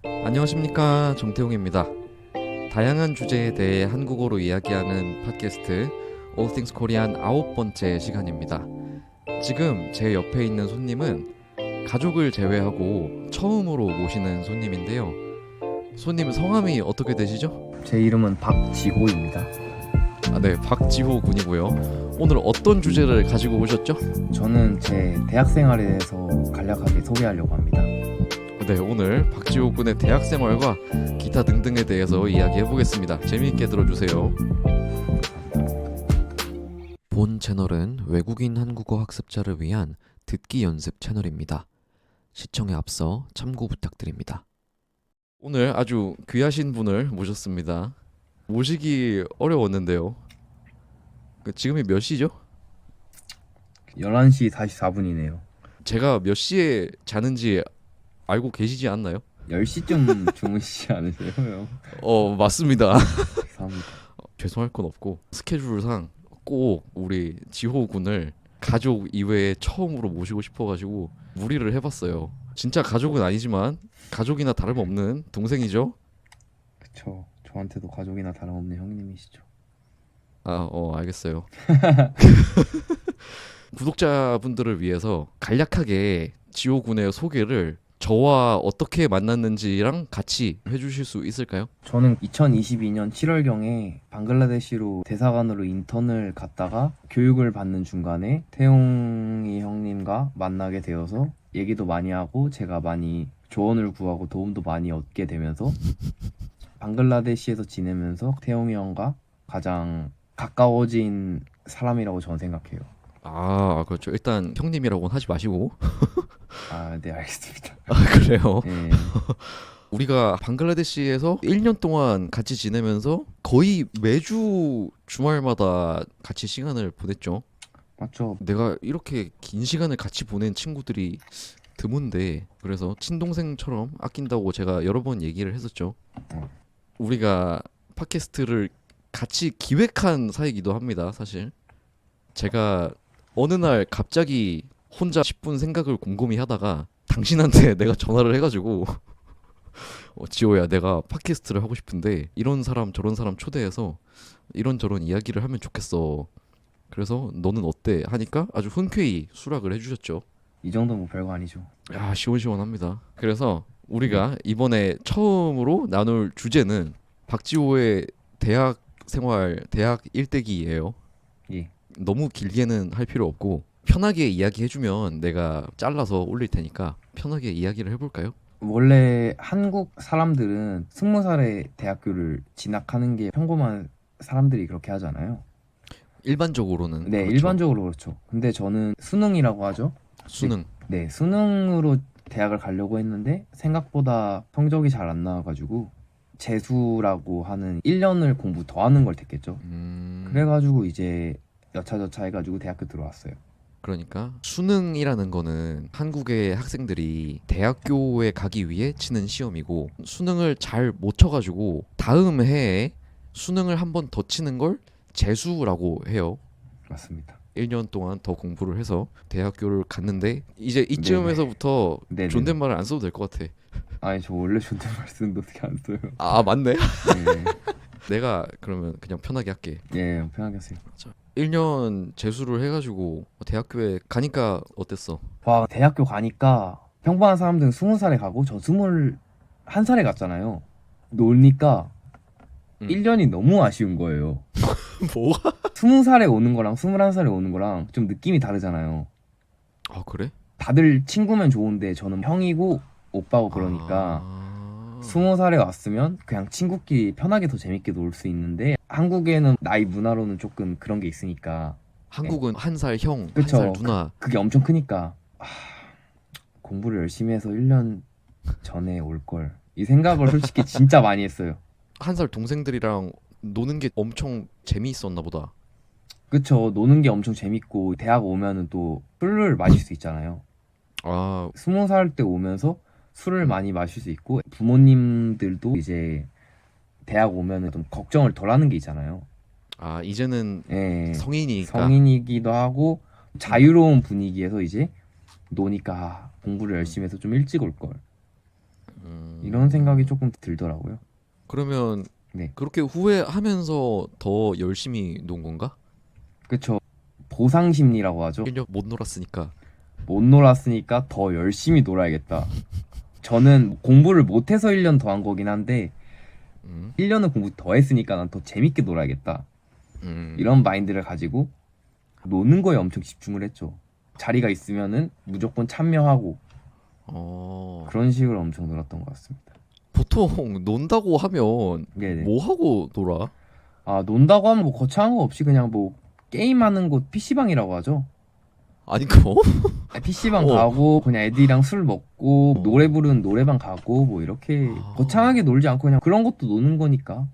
안녕하십니까, 정태웅입니다. 다양한 주제에 대해 한국어로 이야기하는 팟캐스트 All Things Korean 9번째 시간입니다. 지금 제 옆에 있는 손님은 가족을 제외하고 처음으로 모시는 손님인데요. 손님 성함이 어떻게 되시죠? 제 이름은 박지호입니다. 네, 박지호 군이고요. 오늘 어떤 주제를 가지고 오셨죠? 저는 제 대학 생활에 대해서 간략하게 소개하려고 합니다. 네, 오늘 박지호 군의 대학 생활과 기타 등등에 대해서 이야기해 보겠습니다. 재미있게 들어주세요. 본 채널은 외국인 한국어 학습자를 위한 듣기 연습 채널입니다. 시청에 앞서 참고 부탁드립니다. 오늘 아주 귀하신 분을 모셨습니다. 모시기 어려웠는데요. 지금이 몇 시죠? 11시 44분이네요. 제가 몇 시에 자는지 알고 계시지 않나요? 10시쯤 주무시지 않으세요? 맞습니다. 감사합니다. 죄송할 건 없고 스케줄상 꼭 우리 지호 군을 가족 이외에 처음으로 모시고 싶어가지고 무리를 해봤어요. 진짜 가족은 아니지만 가족이나 다름없는 동생이죠. 그쵸. 저한테도 가족이나 다름없는 형님이시죠. 알겠어요. 구독자분들을 위해서 간략하게 지호 군의 소개를 저와 어떻게 만났는지랑 같이 해주실 수 있을까요? 저는 2022년 7월경에 방글라데시로 대사관으로 인턴을 갔다가 교육을 받는 중간에 태용이 형님과 만나게 되어서 얘기도 많이 하고 제가 많이 조언을 구하고 도움도 많이 얻게 되면서 방글라데시에서 지내면서 태용이 형과 가장 가까워진 사람이라고 저는 생각해요. 그렇죠. 일단 형님이라고는 하지 마시고. 네, 알겠습니다. 그래요. 네, 우리가 방글라데시에서 1년 동안 같이 지내면서 거의 매주 주말마다 같이 시간을 보냈죠. 맞죠. 내가 이렇게 긴 시간을 같이 보낸 친구들이 드문데, 그래서 친동생처럼 아낀다고 제가 여러 번 얘기를 했었죠. 우리가 팟캐스트를 같이 기획한 사이기도 합니다, 사실. 제가 어느 날 갑자기 혼자 10분 생각을 곰곰이 하다가 당신한테 내가 전화를 해가지고 지호야, 내가 팟캐스트를 하고 싶은데 이런 사람 저런 사람 초대해서 이런저런 이야기를 하면 좋겠어. 그래서 너는 어때? 하니까 아주 흔쾌히 수락을 해주셨죠. 이 정도면 뭐 별거 아니죠. 야, 시원시원합니다. 그래서 우리가 이번에 처음으로 나눌 주제는 박지호의 대학 생활, 대학 일대기예요. 예. 너무 길게는 할 필요 없고 편하게 이야기해주면 내가 잘라서 올릴 테니까 편하게 이야기를 해볼까요? 원래 한국 사람들은 20살에 대학교를 진학하는 게 평범한 사람들이 그렇게 하잖아요. 일반적으로는 네, 그렇죠. 일반적으로 그렇죠. 근데 저는 수능이라고 하죠. 수능. 네, 수능으로 대학을 가려고 했는데 생각보다 성적이 잘 안 나와가지고 재수라고 하는 1년을 공부 더 하는 걸 택했죠. 그래가지고 이제 여차저차 해가지고 대학교 들어왔어요. 그러니까 수능이라는 거는 한국의 학생들이 대학교에 가기 위해 치는 시험이고, 수능을 잘 못 쳐가지고 다음 해에 수능을 한 번 더 치는 걸 재수라고 해요. 맞습니다. 1년 동안 더 공부를 해서 대학교를 갔는데 이제 이쯤에서부터 네네. 존댓말을 안 써도 될 것 같아. 아니 저 원래 존댓말 쓰는데 어떻게 안 써요? 맞네. 네, 내가 그러면 그냥 편하게 할게. 예, 편하게 하세요. 1년 재수를 해가지고 대학교에 가니까 어땠어? 와, 대학교 가니까 평범한 사람들은 20살에 가고 저 21살에 갔잖아요. 노니까 1년이 너무 아쉬운 거예요. 뭐가? 20살에 오는 거랑 21살에 오는 거랑 좀 느낌이 다르잖아요. 그래? 다들 친구면 좋은데 저는 형이고 오빠고 그러니까 20살에 왔으면 그냥 친구끼리 편하게 더 재밌게 놀 수 있는데 한국에는 나이 문화로는 조금 그런 게 있으니까 한국은 한 살 형, 그쵸. 한 살 누나. 그게 엄청 크니까 공부를 열심히 해서 1년 전에 올 걸. 이 생각을 솔직히 진짜 많이 했어요. 한 살 동생들이랑 노는 게 엄청 재미있었나 보다. 그쵸. 노는 게 엄청 재밌고 대학 오면은 또 술을 마실 수 있잖아요. 20살 때 오면서 술을 많이 마실 수 있고 부모님들도 이제 대학 오면은 좀 걱정을 덜 하는 게 있잖아요. 이제는 예, 성인이니까. 성인이기도 하고 자유로운 분위기에서 이제 노니까 공부를 열심히 해서 좀 일찍 올 걸. 이런 생각이 조금 들더라고요. 그러면 네. 그렇게 후회하면서 더 열심히 논 건가? 그쵸. 보상 심리라고 하죠. 1년 못 놀았으니까. 못 놀았으니까 더 열심히 놀아야겠다. 저는 공부를 못해서 1년 더 한 거긴 한데 음, 1년은 공부 더 했으니까 난 더 재밌게 놀아야겠다. 이런 마인드를 가지고 노는 거에 엄청 집중을 했죠. 자리가 있으면은 무조건 참여하고 어, 그런 식으로 엄청 놀았던 것 같습니다. 보통 논다고 하면 네네. 뭐 하고 놀아? 아, 논다고 하면 뭐 거창한 거 없이 그냥 뭐 게임하는 곳 PC방이라고 하죠. 아니 그거? PC방 어. 가고 그냥 애들이랑 술 먹고 어. 노래 부르는 노래방 가고 뭐 이렇게 아. 거창하게 놀지 않고 그냥 그런 것도 노는 거니까.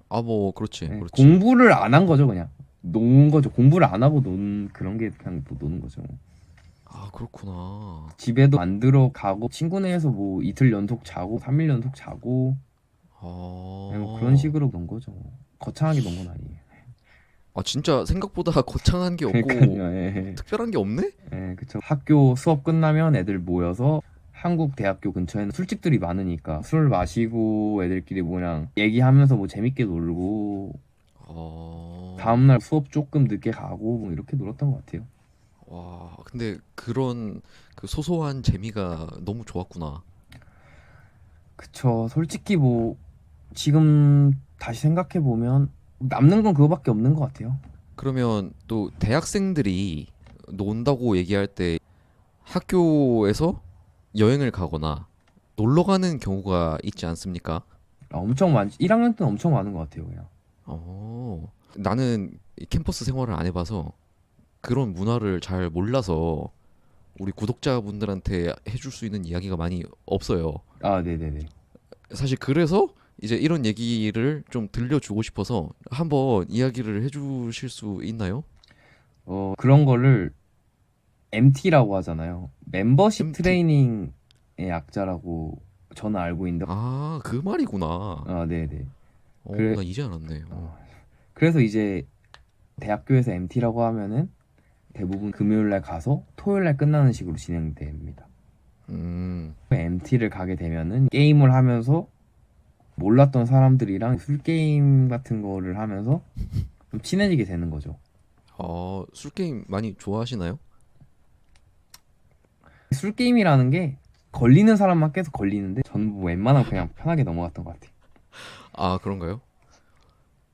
아 뭐 그렇지, 네, 그렇지. 공부를 안 한 거죠 그냥. 논 거죠. 공부를 안 하고 논 그런 게 그냥 또 노는 거죠. 아 그렇구나. 집에도 안 들어가고 친구네에서 뭐 이틀 연속 자고 3일 연속 자고 그냥 뭐 그런 식으로 논 거죠. 거창하게 논 건 아니에요. 아 진짜 생각보다 거창한 게 없고 그러니까요. 예. 특별한 게 없네? 예, 그쵸. 학교 수업 끝나면 애들 모여서 한국 대학교 근처에는 술집들이 많으니까 술 마시고 애들끼리 뭐 그냥 얘기하면서 뭐 재밌게 놀고 다음날 수업 조금 늦게 가고 뭐 이렇게 놀았던 것 같아요. 와 근데 그런 그 소소한 재미가 너무 좋았구나. 그쵸. 솔직히 뭐 지금 다시 생각해 보면 남는 건 그거밖에 없는 것 같아요. 그러면 또 대학생들이 논다고 얘기할 때 학교에서 여행을 가거나 놀러 가는 경우가 있지 않습니까? 엄청 많지. 1학년 때는 엄청 많은 것 같아요, 그냥. 나는 이 캠퍼스 생활을 안 해봐서 그런 문화를 잘 몰라서 우리 구독자분들한테 해줄 수 있는 이야기가 많이 없어요. 아, 네네네. 사실 그래서 이제 이런 얘기를 좀 들려주고 싶어서 한번 이야기를 해주실 수 있나요? 그런 거를 MT라고 하잖아요. 멤버십 MT. 트레이닝의 약자라고 저는 알고 있는데, 아, 그 말이구나. 아, 네네. 그래, 나 이제 알았네. 그래서 이제 대학교에서 MT라고 하면은 대부분 금요일 날 가서 토요일 날 끝나는 식으로 진행됩니다. MT를 가게 되면은 게임을 하면서 몰랐던 사람들이랑 술 게임 같은 거를 하면서 좀 친해지게 되는 거죠. 술 게임 많이 좋아하시나요? 술 게임이라는 게 걸리는 사람만 계속 걸리는데 저는 뭐 웬만하면 그냥 편하게 넘어갔던 것 같아요. 아, 그런가요?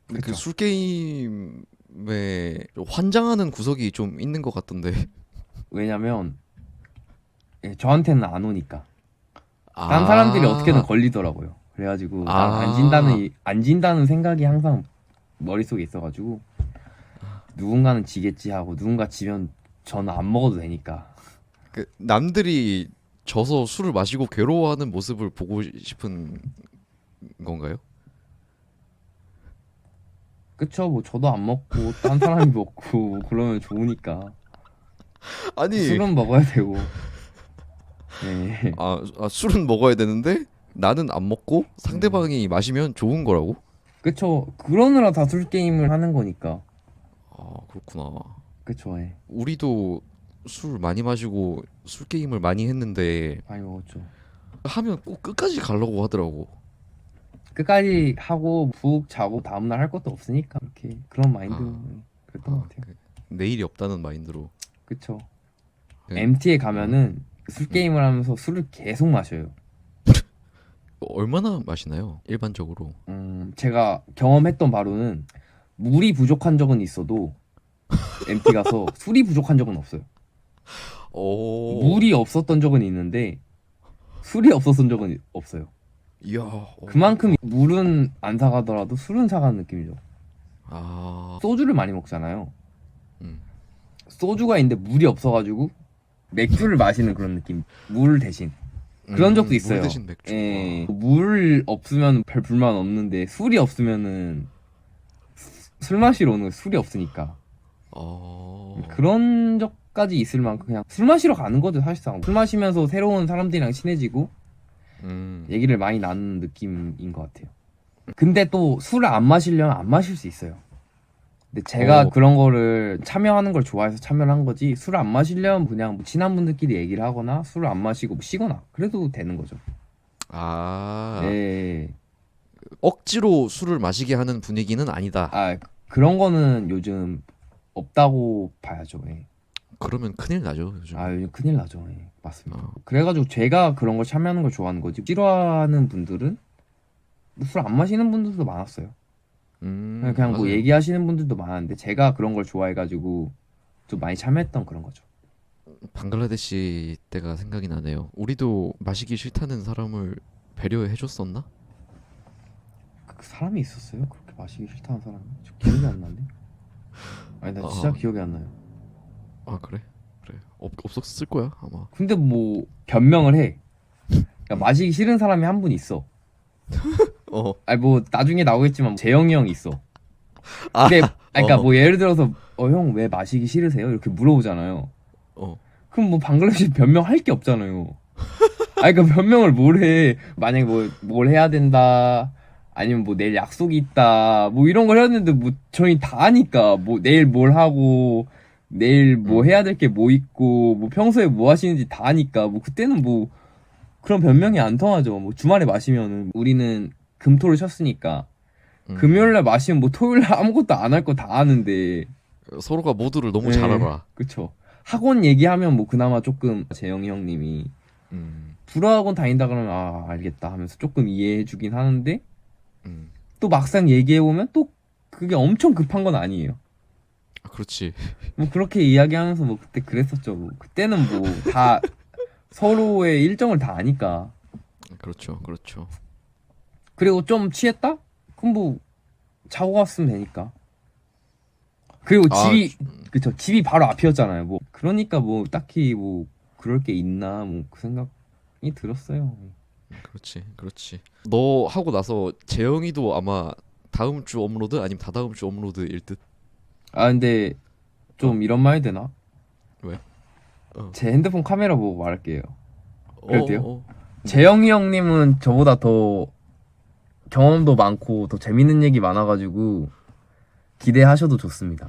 근데 그 그쵸. 술 게임에 좀 환장하는 구석이 좀 있는 것 같던데. 왜냐면 저한테는 안 오니까 딴 사람들이 어떻게든 아, 걸리더라고요. 그래가지고 난 아, 안 진다는 생각이 항상 머릿속에 있어가지고 누군가는 지겠지 하고 누군가 지면 저는 안 먹어도 되니까. 그 남들이 져서 술을 마시고 괴로워하는 모습을 보고 싶은 건가요? 그쵸. 뭐 저도 안 먹고 딴 사람이 먹고 그러면 좋으니까 아니, 술은 먹어야 되고. 네. 술은 먹어야 되는데 나는 안 먹고 음. 상대방이 마시면 좋은 거라고? 그쵸. 그러느라 다 술 게임을 하는 거니까. 아, 그렇구나. 그쵸. 예. 우리도 술 많이 마시고 술 게임을 많이 했는데 많이 먹었죠. 하면 꼭 끝까지 가려고 하더라고. 끝까지 하고 푹 자고 다음날 할 것도 없으니까 이렇게 그런 마인드 아, 그랬던 것 같아요. 내일이 없다는 마인드로. 그쵸. 그, MT에 어, 가면은 술 게임을 하면서 술을 계속 마셔요. 얼마나 마시나요? 일반적으로. 제가 경험했던 바로는 물이 부족한 적은 있어도 MT 가서 술이 부족한 적은 없어요. 오, 물이 없었던 적은 있는데 술이 없었던 적은 없어요. 이야, 그만큼 물은 안 사가더라도 술은 사가는 느낌이죠. 아, 소주를 많이 먹잖아요. 음, 소주가 있는데 물이 없어가지고 맥주를 마시는 그런 느낌. 물 대신. 그런 적도 물 있어요. 대신 맥주. 예. 물 없으면 별 불만 없는데 술이 없으면은 술 마시러 오는 거 술이 없으니까. 그런 적까지 있을 만큼 그냥 술 마시러 가는 거죠, 사실상. 술 마시면서 새로운 사람들이랑 친해지고 음, 얘기를 많이 나누는 느낌인 것 같아요. 근데 또 술을 안 마시려면 안 마실 수 있어요. 근데 제가 어, 그런 거를 참여하는 걸 좋아해서 참여를 한 거지 술을 안 마시려면 그냥 뭐 친한 분들끼리 얘기를 하거나 술을 안 마시고 뭐 쉬거나 그래도 되는 거죠. 아, 네. 억지로 술을 마시게 하는 분위기는 아니다. 아, 그런 거는 요즘 없다고 봐야죠. 예. 그러면 큰일 나죠, 요즘. 아, 요즘 큰일 나죠. 예. 맞습니다. 어. 그래가지고 제가 그런 걸 참여하는 걸 좋아하는 거지. 싫어하는 분들은 술 안 마시는 분들도 많았어요. 그냥 뭐 맞아요. 얘기하시는 분들도 많았는데 제가 그런 걸 좋아해가지고 좀 많이 참여했던 그런 거죠. 방글라데시 때가 생각이 나네요. 우리도 마시기 싫다는 사람을 배려해 줬었나? 그 사람이 있었어요? 그렇게 마시기 싫다는 사람이? 저 기억이 안 나네. 아니 나 진짜 아, 기억이 안 나요. 아 그래? 그래. 없었을 거야, 아마. 근데 뭐 변명을 해. 그러니까 음. 마시기 싫은 사람이 한 분 있어. 어. 아니 뭐 나중에 나오겠지만 재영이 형이 있어. 아, 근데 아니, 그러니까 어. 뭐 예를 들어서 형 왜 마시기 싫으세요? 이렇게 물어보잖아요. 어. 그럼 뭐 방글라데시 변명할 게 없잖아요. 아니 그 변명을 뭘 해? 만약에 뭐 뭘 해야 된다. 아니면 뭐 내일 약속이 있다. 뭐 이런 걸 해야 되는데 뭐 저희 다 아니까 뭐 내일 뭘 하고 내일 뭐 음. 해야 될 게 뭐 있고 뭐 평소에 뭐 하시는지 다 아니까 뭐 그때는 뭐 그런 변명이 안 통하죠. 뭐 주말에 마시면은 우리는 금토를 쉬었으니까 음. 금요일날 마시면 뭐 토요일날 아무것도 안 할 거 다 아는데 서로가 모두를 너무 잘 예, 알아. 그쵸. 학원 얘기하면 뭐 그나마 조금 재영이 형님이 음. 불어학원 다닌다 그러면 아 알겠다 하면서 조금 이해해 주긴 하는데 음. 또 막상 얘기해 보면 또 그게 엄청 급한 건 아니에요. 아, 그렇지. 뭐 그렇게 이야기하면서 뭐 그때 그랬었죠. 뭐 그때는 뭐 다 서로의 일정을 다 아니까. 그렇죠. 그렇죠. 그리고 좀 취했다? 그럼 뭐 자고 갔으면 되니까. 그리고 아, 집이 그쵸 집이 바로 앞이었잖아요. 뭐 그러니까 뭐 딱히 뭐 그럴 게 있나 뭐 그 생각이 들었어요. 그렇지. 그렇지. 너 하고 나서 재영이도 아마 다음 주 업로드 아니면 다다음 주 업로드일 듯. 아 근데 어. 좀 이런 말 해도 되나? 왜? 어. 제 핸드폰 카메라 보고 말할게요. 그래도 돼요? 어. 뭐? 재영이 형님은 저보다 더 경험도 많고 더 재밌는 얘기 많아가지고 기대하셔도 좋습니다.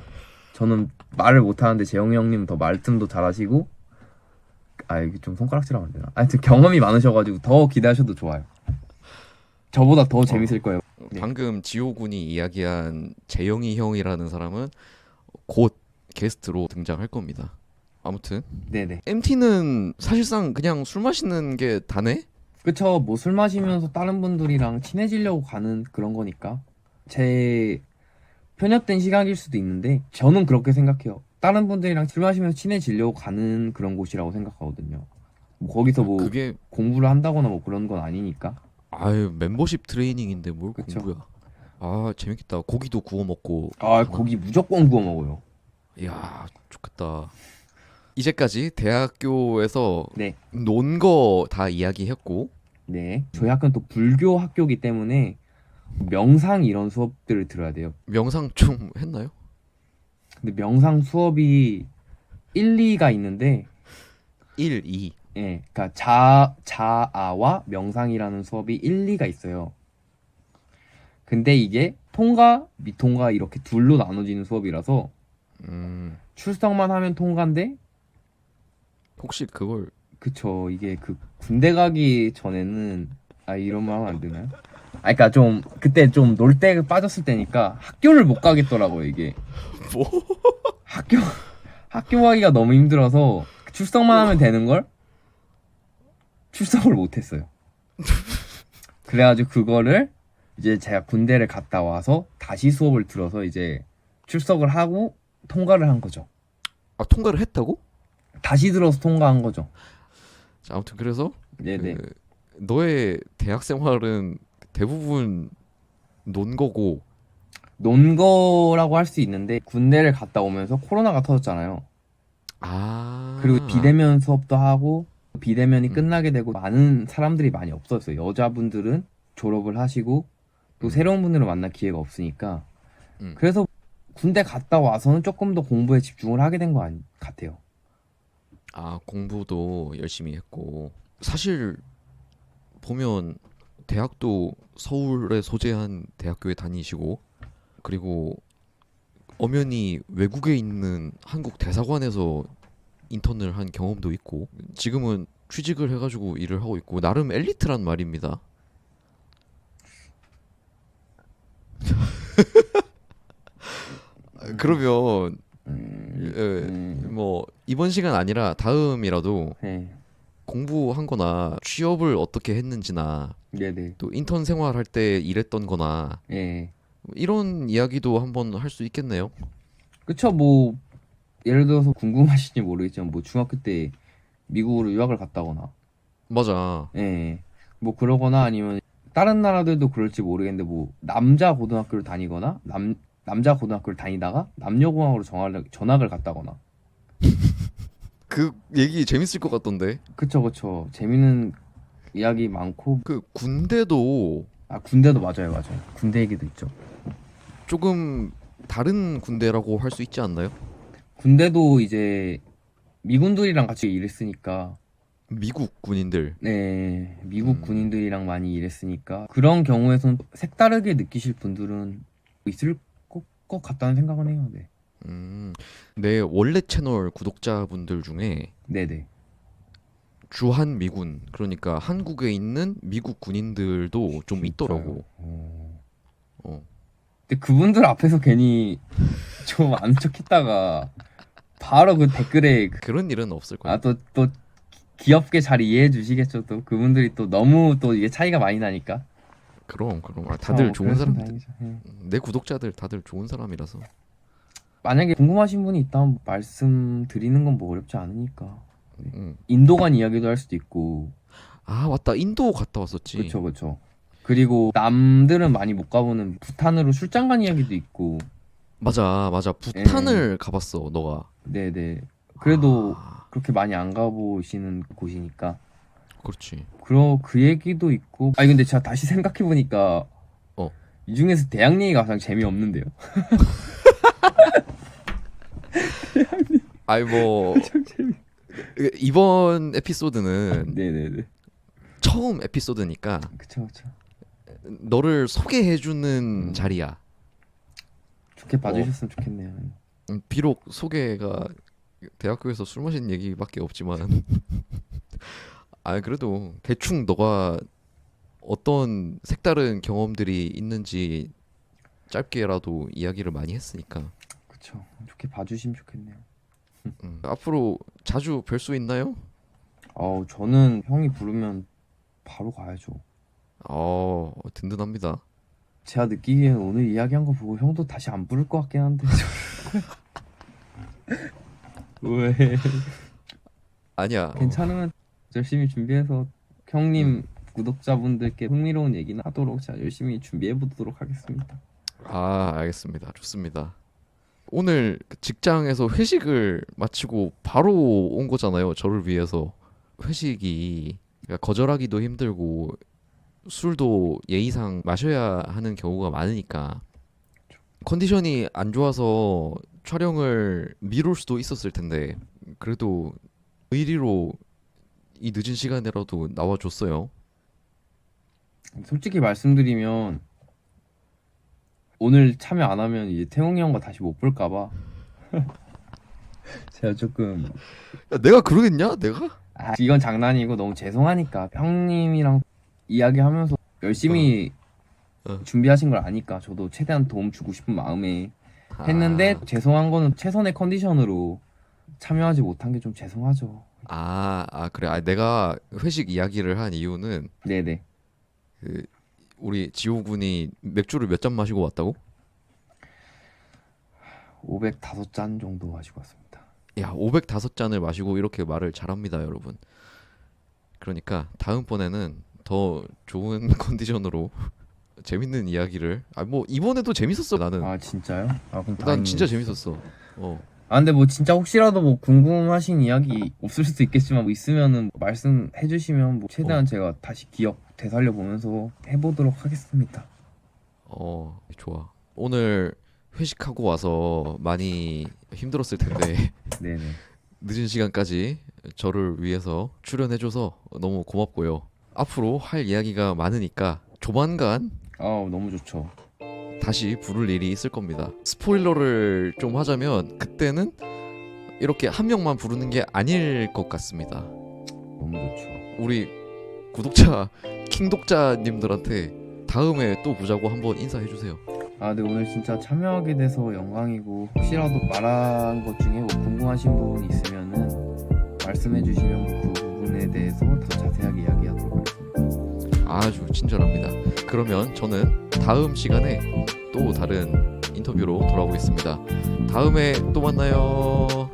저는 말을 못하는데 재영이 형님은 더 말씀도 잘하시고 아 이게 좀 손가락질하면 안 되나? 하여튼 경험이 많으셔가지고 더 기대하셔도 좋아요. 저보다 더 재밌을 어. 거예요. 네. 방금 지호 군이 이야기한 재영이 형이라는 사람은 곧 게스트로 등장할 겁니다. 아무튼 네네. MT는 사실상 그냥 술 마시는 게 다네? 그쵸. 뭐 술 마시면서 다른 분들이랑 친해지려고 가는 그런 거니까. 제 편협된 시각일 수도 있는데 저는 그렇게 생각해요. 다른 분들이랑 술 마시면서 친해지려고 가는 그런 곳이라고 생각하거든요. 뭐 거기서 뭐 그게 공부를 한다거나 뭐 그런 건 아니니까. 아유 멤버십 트레이닝인데 뭘 그쵸. 공부야. 아 재밌겠다. 고기도 구워 먹고 아, 하나? 고기 무조건 구워 먹어요. 이야 좋겠다. 이제까지 대학교에서 네. 논 거 다 이야기했고 네. 저희 학교는 또 불교 학교이기 때문에 명상 이런 수업들을 들어야 돼요. 명상 좀 했나요? 근데 명상 수업이 1, 2가 있는데 1, 2. 예. 그러니까 자아와 명상이라는 수업이 1, 2가 있어요. 근데 이게 통과, 미통과 이렇게 둘로 나눠지는 수업이라서 음 출석만 하면 통과인데 혹시 그걸 그쵸 이게 그 군대 가기 전에는 아 이런 말 하면 안 되나요? 아 그니까 좀 그때 좀 놀 때 빠졌을 때니까 학교를 못 가겠더라고요 이게 뭐? 학교 학교 가기가 너무 힘들어서 출석만 하면 되는 걸 출석을 못 했어요. 그래가지고 그거를 이제 제가 군대를 갔다 와서 다시 수업을 들어서 이제 출석을 하고 통과를 한 거죠. 아 통과를 했다고? 다시 들어서 통과한 거죠. 자, 아무튼 그래서 네네. 그 너의 대학 생활은 대부분 논 거고 논 거라고 할 수 있는데 군대를 갔다 오면서 코로나가 터졌잖아요. 그리고 아, 비대면 수업도 하고 비대면이 음, 끝나게 되고 많은 사람들이 많이 없었어요. 여자분들은 졸업을 하시고 또 음, 새로운 분들을 만날 기회가 없으니까 음. 그래서 군대 갔다 와서는 조금 더 공부에 집중을 하게 된 거 같아요. 아 공부도 열심히 했고 사실 보면 대학도 서울에 소재한 대학교에 다니시고 그리고 엄연히 외국에 있는 한국 대사관에서 인턴을 한 경험도 있고 지금은 취직을 해가지고 일을 하고 있고 나름 엘리트란 말입니다. 그러면 뭐 이번 시간 아니라 다음이라도 네. 공부한 거나 취업을 어떻게 했는지나 네네. 또 인턴 생활할 때 일했던 거나 예. 이런 이야기도 한번 할 수 있겠네요. 그쵸, 뭐, 예를 들어서 궁금하실지 모르겠지만, 뭐, 중학교 때 미국으로 유학을 갔다거나, 맞아. 예. 뭐, 그러거나 아니면, 다른 나라들도 그럴지 모르겠는데, 뭐, 남자 고등학교를 다니거나, 남자 고등학교를 다니다가, 남녀공학으로 전학을 갔다거나. 그 얘기 재밌을 것 같던데. 그쵸, 그쵸. 재밌는 이야기 많고, 그 군대도 아, 군대도 맞아요, 맞아요. 군대 얘기도 있죠. 조금 다른 군대라고 할 수 있지 않나요? 군대도 이제, 미군들이랑 같이 일했으니까, 미국 군인들. 네, 미국 군인들이랑 많이 일했으니까 그런 경우에선 색다르게 느끼실 분들은 있을 것 같다는 생각은 해요. 네, 내 원래 채널 구독자분들 중에 네네. 주한 미군, 그러니까 한국에 있는 미국 군인들도 좀 있더라고. 어. 근데 그분들 앞에서 괜히 좀 아는 척했다가 바로 그 댓글에 그런 일은 없을 거야. 또 귀엽게 잘 이해해 주시겠죠. 또 그분들이 또 너무 또 이게 차이가 많이 나니까. 그럼 다들 좋은 그래서 사람들. 다행이죠. 예. 내 구독자들 다들 좋은 사람이라서. 만약에 궁금하신 분이 있다면 말씀드리는 건 뭐 어렵지 않으니까. 음. 인도 간 이야기도 할 수도 있고. 아 맞다, 인도 갔다 왔었지. 그쵸, 그쵸. 그리고 남들은 많이 못 가보는 부탄으로 출장 간 이야기도 있고. 맞아 부탄을 가봤어 너가. 네네. 그래도 아, 그렇게 많이 안 가보시는 곳이니까. 그렇지. 그 얘기도 있고. 아니, 근데 제가 다시 생각해보니까. 어. 이 중에서 대학 얘기가 가장 재미없는데요. 아이 뭐 이번 에피소드는 네네네. 처음 에피소드니까 그쵸, 그쵸. 너를 소개해주는 자리야. 좋게 봐주셨으면 좋겠네요. 비록 소개가 대학교에서 술 마신 얘기밖에 없지만 아 그래도 대충 너가 어떤 색다른 경험들이 있는지 짧게라도 이야기를 많이 했으니까 그쵸. 좋게 봐주시면 좋겠네요. 앞으로 자주 뵐 수 있나요? 저는 형이 부르면 바로 가야죠. 든든합니다. 제가 느끼기에는 오늘 이야기한 거 보고 형도 다시 안 부를 것 같긴 한데. 왜? 아니야. 괜찮으면 열심히 준비해서 형님 구독자분들께 흥미로운 얘기나 하도록 제가 열심히 준비해 보도록 하겠습니다. 알겠습니다. 좋습니다. 오늘 그 직장에서 회식을 마치고 바로 온 거잖아요. 저를 위해서. 회식이 그러니까 거절하기도 힘들고 술도 예의상 마셔야 하는 경우가 많으니까 컨디션이 안 좋아서 촬영을 미룰 수도 있었을 텐데 그래도 의리로 이 늦은 시간에라도 나와줬어요. 솔직히 말씀드리면 오늘 참여 안 하면 이제 태용이 형과 다시 못 볼까 봐 제가 조금 야, 내가 그러겠냐? 내가? 이건 장난이고 너무 죄송하니까 형님이랑 이야기하면서 열심히 준비하신 걸 아니까 저도 최대한 도움 주고 싶은 마음에 했는데 죄송한 거는 최선의 컨디션으로 참여하지 못한 게 좀 죄송하죠. 그래. 내가 회식 이야기를 한 이유는 네네. 그 우리 지호 군이 맥주를 몇 잔 마시고 왔다고? 505잔 정도 마시고 왔습니다. 야, 505잔을 마시고 이렇게 말을 잘합니다, 여러분. 그러니까 다음번에는 더 좋은 컨디션으로 재밌는 이야기를. 뭐 이번에도 재밌었어 나는. 진짜요? 그럼 난 다행이네요. 진짜 재밌었어. 근데 뭐 진짜 혹시라도 뭐 궁금하신 이야기 없을 수도 있겠지만 뭐 있으면은 말씀해 주시면 뭐 최대한 제가 다시 기억 되살려 보면서 해보도록 하겠습니다. 좋아. 오늘 회식하고 와서 많이 힘들었을 텐데 네네. 늦은 시간까지 저를 위해서 출연해줘서 너무 고맙고요. 앞으로 할 이야기가 많으니까 조만간 너무 좋죠. 다시 부를 일이 있을 겁니다. 스포일러를 좀 하자면 그때는 이렇게 한 명만 부르는 게 아닐 것 같습니다. 너무 좋죠. 우리 구독자 킹독자님들한테 다음에 또 보자고 한번 인사해 주세요. 아, 네, 오늘 진짜 참여하게 돼서 영광이고 혹시라도 말한 것 중에 뭐 궁금하신 부분 있으면은 말씀해 주시면 그 부분에 대해서 더 자세하게 이야기하도록 하겠습니다. 아주 친절합니다. 그러면 저는 다음 시간에 또 다른 인터뷰로 돌아오겠습니다. 다음에 또 만나요.